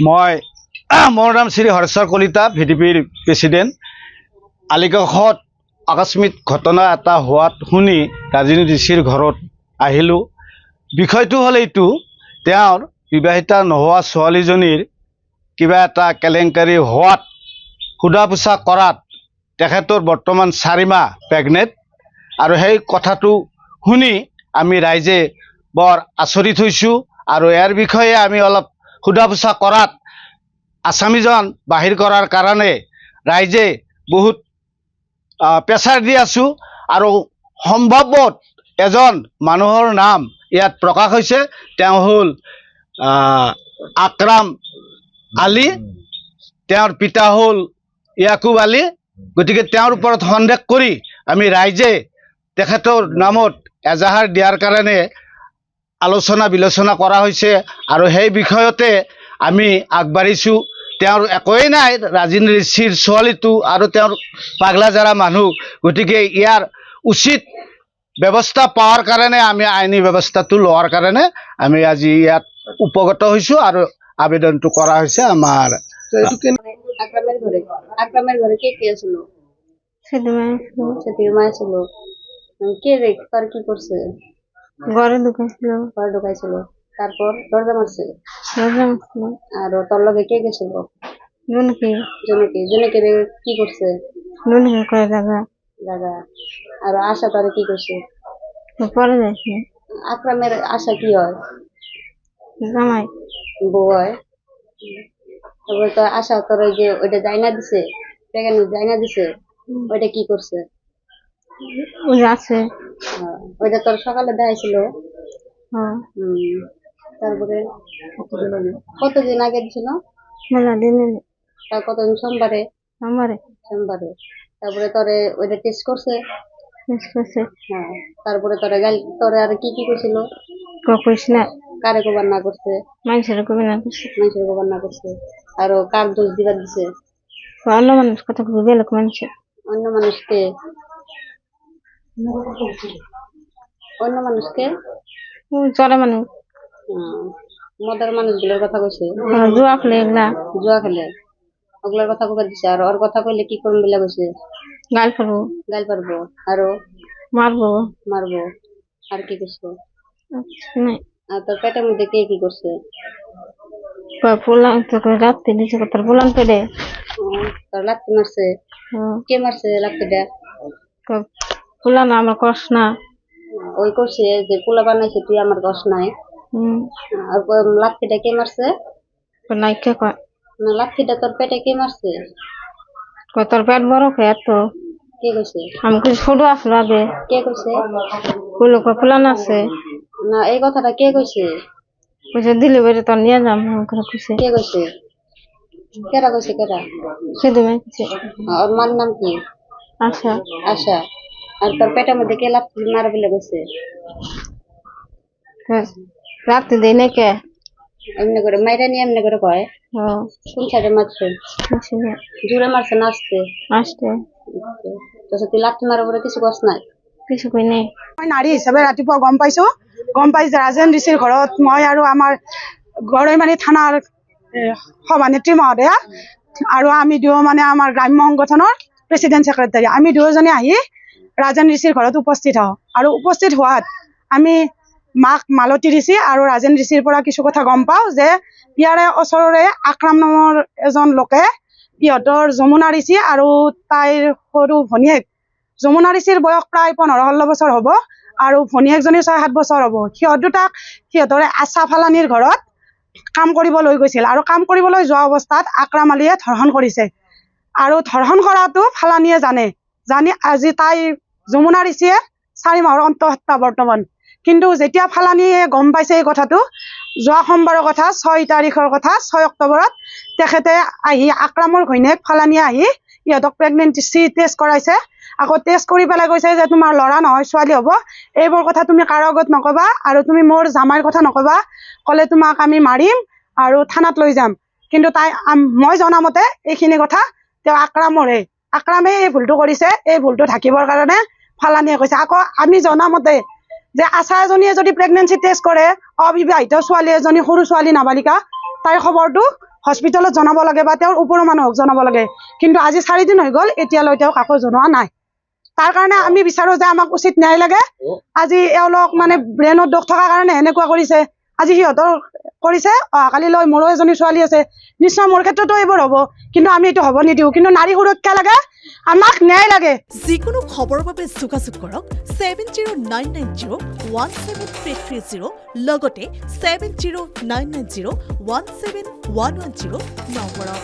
মই মোৰ নাম শ্ৰী হৰেশ্বৰ কলিতা, ভিডিপিৰ প্ৰেচিডেণ্ট। আলিকাষত আকস্মিক ঘটনা এটা হোৱাত শুনি ৰাজনী ঋষিৰ ঘৰত আহিলোঁ। বিষয়টো হ'ল এইটো, তেওঁৰ বিবাহিতা নোহোৱা ছোৱালীজনীৰ কিবা এটা কেলেংকাৰী হোৱাত সোধা পোছা কৰাত তেখেতৰ বৰ্তমান 4 মাহ প্ৰেগনেণ্ট। আৰু সেই কথাটো শুনি আমি ৰাইজে বৰ আচৰিত হৈছোঁ। আৰু ইয়াৰ বিষয়ে আমি অলপ সোধা পোছা কৰাত আসামীজন বাহিৰ কৰাৰ কাৰণে ৰাইজে বহুত প্ৰেছাৰ দি আছোঁ। আৰু সম্ভৱত এজন মানুহৰ নাম ইয়াত প্ৰকাশ হৈছে, তেওঁ হ'ল আকৰাম আলী, তেওঁৰ পিতা হ'ল ইয়াকুব আলী। গতিকে তেওঁৰ ওপৰত সন্দেহ কৰি আমি ৰাইজে তেখেতৰ নামত এজাহাৰ দিয়াৰ কাৰণে আলোচনা বিলোচনা কৰা হৈছে। আৰু সেই বিষয়তে আমি আগবাঢ়িছোঁ। তেওঁৰ একোৱেই নাই, ৰাজনী ঋষিৰ ছোৱালীটো আৰু তেওঁৰ পাগলা যাৰা মানুহ। গতিকে ইয়াৰ উচিত ব্যৱস্থা পোৱাৰ কাৰণে আমি আইনী ব্যৱস্থাটো লোৱাৰ কাৰণে আমি আজি ইয়াত উপগত হৈছোঁ আৰু আবেদনটো কৰা হৈছে আমাৰ। আকরামের ঘরে কে কে ছিল? সেদিমা ছিল। কে রে তার কি করছে? ঘরে ঢুকাইছিল। ঘরে ঢুকাইছিল, তারপর দরজা মারছে। দরজা মারছিল। আর তোর লগে কে গেছিল? জনকে জনকে রে কি করছে? জনকে করে জায়গা জায়গা। আর আশা তারে কি করছে? পরে যাইছে আকরামের আশা কি হয়? জামাই বউ হয়। তারপরে তো আশা তোর যে ওইটা জাইনা দিছে, প্রেগনেন্ট জাইনা দিছে, ওইটা কি করছে? ওই আছে। ওইটা তোর সকালে দেখাইছিল। হ্যাঁ। তারপরে কতদিন আগে দিছিল? মেলা দিন। তার কতদিন? সোমবারে। সোমবারে। তারপরে তোরে ওইটা টেস্ট করছে। হ্যাঁ। তারপরে তোরে আর কি কি করছিল? কইস না। কারে কবার না করছে? মানুষের কবি না করছে। মানুষের কবার না করছে। আর কার দোষ দিবার দিছে? অন্য মানুষ কথা কবি লোক মানুষের। অন্য মানুষকে? অন্য মানুষকে? চরে মানুষ। মদের মানুষগুলোর কথা কইছে। জুয়া খেলে এগুলা। জুয়া খেলে ওগুলার কথা কবার দিছে। আর ওর কথা কইলে কি করুন বলে কইছে? গাল পারবো। গাল পারবো। আরো মারবো। আর কি করছে? নাই। আর তোর পেটের মধ্যে কে কি করছে? পোলান তো রাত্রে দিছে তোর পোলান পেটে। তোর লাত্তি মারছে? কে মারছে লাত্তিটা? পোলান আমার কষ না। ওই করছে যে পোলা বানাইছে তুই আমার কষ নাই। আর লাত্তিটা কে মারছে? নাইকে কয় না, লাত্তিটা তোর পেটে কে মারছে? তোর পেট বড় খেয়ে তো। কে কইছে? আমি কিছু ছোট আসলো আগে। কে কইছে? পোলান আছে না, এই কথাটা কে কইছে? কইছে দিলে বেরে তোর নিয়ে যাম কইছে। কে কইছে? কেরা কইছে? কেরা? সেদিমা কইছে। ওর মার নাম কি? আশা। আশা। আর তোর পেটের মধ্যে কে লাত্তি মারে বলে কইছে? রাত্রি দেয় না কে? এমনি করে মাইরা নিয়ে এমনি করে কয়। কোন সাইডে মারছে? জোরে মারছে না আসতে? তো তুই লাত্তি মারার পরে কিছু কস নাই? কিছু কই নাই। মই নাৰী হিচাপে ৰাতিপুৱা গম পাইছো যে ৰাজেন ঋষিৰ ঘৰত মই আৰু আমাৰ গৰৈমাৰী থানাৰ সভানেত্ৰী মহোদয়া আৰু আমি দুয়ো মানে আমাৰ গ্ৰাম্য সংগঠনৰ প্ৰেচিডেণ্ট ছেক্ৰেটাৰী, আমি দুয়োজনে আহি ৰাজেন ঋষিৰ ঘৰত উপস্থিত হওঁ। আৰু উপস্থিত হোৱাত আমি মাক মালতী ঋষি আৰু ৰাজেন ঋষিৰ পৰা কিছু কথা গম পাওঁ যে ইয়াৰে ওচৰৰে আকৰাম নামৰ এজন লোকে ইহঁতৰ যমুনা ঋষি আৰু তাইৰ সৰু ভনীয়েক, যমুনা ঋষিৰ বয়স প্ৰায় 15-16 বছৰ হ'ব আৰু ভনীয়েকজনীৰ 6-7 বছৰ হ'ব। সিহঁত দুটাক সিহঁতৰে আশা ফালানীৰ ঘৰত কাম কৰিব লৈ গৈছিল আৰু কাম কৰিবলৈ যোৱা অৱস্থাত আকৰাম আলীয়ে ধৰ্ষণ কৰিছে। আৰু ধৰ্ষণ কৰাটো ফালানীয়ে জানি আজি তাই যমুনা ঋষিয়ে 4 মাহৰ অন্তঃসত্ত্বা বৰ্তমান। কিন্তু যেতিয়া ফালানীয়ে গম পাইছে এই কথাটো, যোৱা সোমবাৰৰ কথা 6 তাৰিখৰ কথা, 6 অক্টোবৰত তেখেতে আহি আকৰামৰ ঘৈণীয়েক ফালানীয়ে আহি ইহঁতক প্ৰেগনেন্সি টেষ্ট কৰাইছে। আকৌ টেষ্ট কৰি পেলাই কৈছে যে তোমাৰ ল'ৰা নহয় ছোৱালী হ'ব, এইবোৰ কথা তুমি কাৰো আগত নকবা আৰু তুমি মোৰ জামাইৰ কথা নকবা, ক'লে তোমাক আমি মাৰিম আৰু থানাত লৈ যাম। কিন্তু মই জনামতে এইখিনি কথা তেওঁ আকৰামে এই ভুলটো কৰিছে। এই ভুলটো ঢাকিবৰ কাৰণে ফালানীয়ে কৈছে। আকৌ আমি জনামতে যে আশা এজনীয়ে যদি প্ৰেগনেন্সি টেষ্ট কৰে, অবিবাহিত ছোৱালী এজনী, সৰু ছোৱালী নাবালিকা, তাইৰ খবৰটো হস্পিটেলত জনাব লাগে বা তেওঁৰ ওপৰৰ মানুহক জনাব লাগে, কিন্তু আজি 4 দিন হৈ গ'ল এতিয়ালৈ তেওঁ কাকো জনোৱা নাই। তাৰ কাৰণে আমি বিচাৰো যে আমাক উচিত ন্যায় লাগে। আজি এওঁলোক মানে ব্ৰেইনত দুখ থকাৰ কাৰণে এনেকুৱা কৰিছে, আজি সিহঁতৰ কৰিছে, অহাকালিলৈ মোৰো এজনী ছোৱালী আছে, নিশ্চয় মোৰ ক্ষেত্ৰতো এইবোৰ হ'ব, কিন্তু আমি এইটো হ'ব নিদিওঁ। কিন্তু নাৰী সুৰক্ষা লাগে, আমাক ন্যায় লাগে। যিকোনো খবৰৰ বাবে যোগাযোগ কৰক 7099017330 লগতে 7099017110 নম্বৰত।